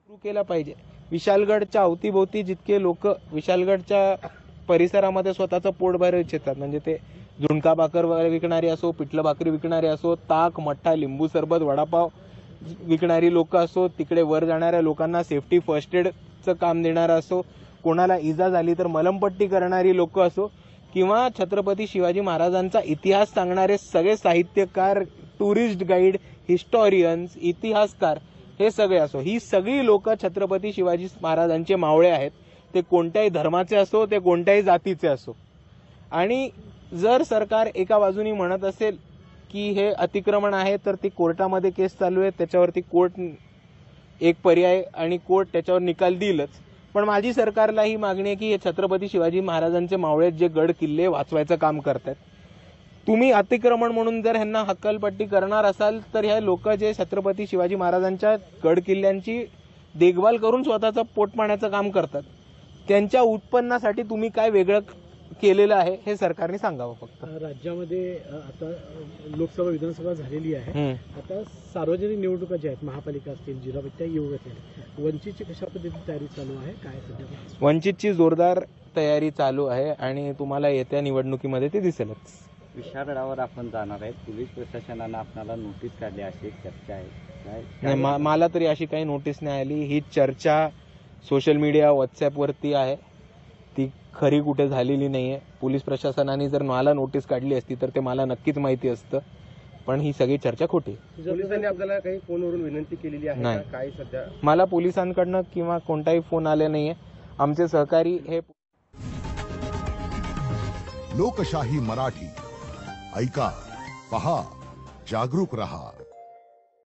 सुरू केला पाहिजे। विशालगडच्या अवतीभोवती जितके लोक विशालगडच्या परिसरामध्ये स्वतःचं पोट भरू इच्छितात, म्हणजे ते झुणका भाकर विकणारे असो, पिठलं भाकरी विकणारे असो, ताक मठ्ठा लिंबू सरबत वडापाव विकणारी लोक असो, तिकडे वर जाणाऱ्या लोकांना सेफ्टी फर्स्ट एडचं काम देणारा असो, कोणाला इजा झाली तर मलमपट्टी करणारी लोक असो, किंवा छत्रपती शिवाजी महाराजांचा इतिहास सांगणारे सगळे साहित्यकार, टुरिस्ट गाईड, हिस्टॉरियन्स, इतिहासकार हे सगळे असो, ही सगळी लोक छत्रपती शिवाजी महाराजांचे मावळे आहेत। ते कोणत्याही धर्माचे असो, ते कोणत्याही जातीचे असो। आणि जर सरकार एका बाजूनी म्हणत असेल की हे अतिक्रमण आहे, तर ती कोर्टामध्ये केस चालू आहे, त्याच्यावरती कोर्ट एक पर्याय आणि कोर्ट त्याच्यावर निकाल देईलच। पण माझी सरकारला ही मागणी आहे की हे छत्रपती शिवाजी महाराजांचे मावळे जे गड किल्ले वाचवायचं काम करतात, तुम्ही अतिक्रमण म्हणून जर ह्यांना हक्कलपट्टी करणार असाल तर ह्या लोक जे छत्रपती शिवाजी महाराजांच्या गड किल्ल्यांची देखभाल करून स्वतःचं पोटपाण्याचं काम करतात, त्यांच्या उत्पन्नासाठी तुम्ही काय वेगळं केलेलं आहे हे सरकारने सांगावं। फक्त राज्यामध्ये आता लोकसभा विधानसभा झालेली आहे, आता सार्वजनिक निवडणुका ज्या आहेत, महापालिका असतील, जिल्हा परिषद येऊ असतील, वंचितची कशा पद्धतीने तयारी चालू आहे, काय सध्या? वंचितची जोरदार तयारी चालू आहे आणि तुम्हाला येत्या निवडणुकीमध्ये ते दिसेलच। विशाळगडावर आपण जाणार आहे, पोलीस प्रशासनानं आपल्याला नोटीस काढली अशी एक चर्चा आहे। नाही, मला तरी अशी काही नोटीस नाही आली। ही चर्चा सोशल मीडिया व्हॉट्सअपवरती आहे, ती खरी कुठे झालेली नाहीये। पोलीस प्रशासनाने जर मला नोटीस काढली असती तर ते मला नक्कीच माहिती असतं, पण ही सगळी चर्चा खोटी। पोलिसांनी आपल्याला काही फोनवरून विनंती केलेली आहे नाही, काय सध्या? मला पोलिसांकडनं किंवा कोणताही फोन आले नाहीये। आमचे सहकारी हे लोकशाही मराठी ऐका, पहा, जागरूक रहा।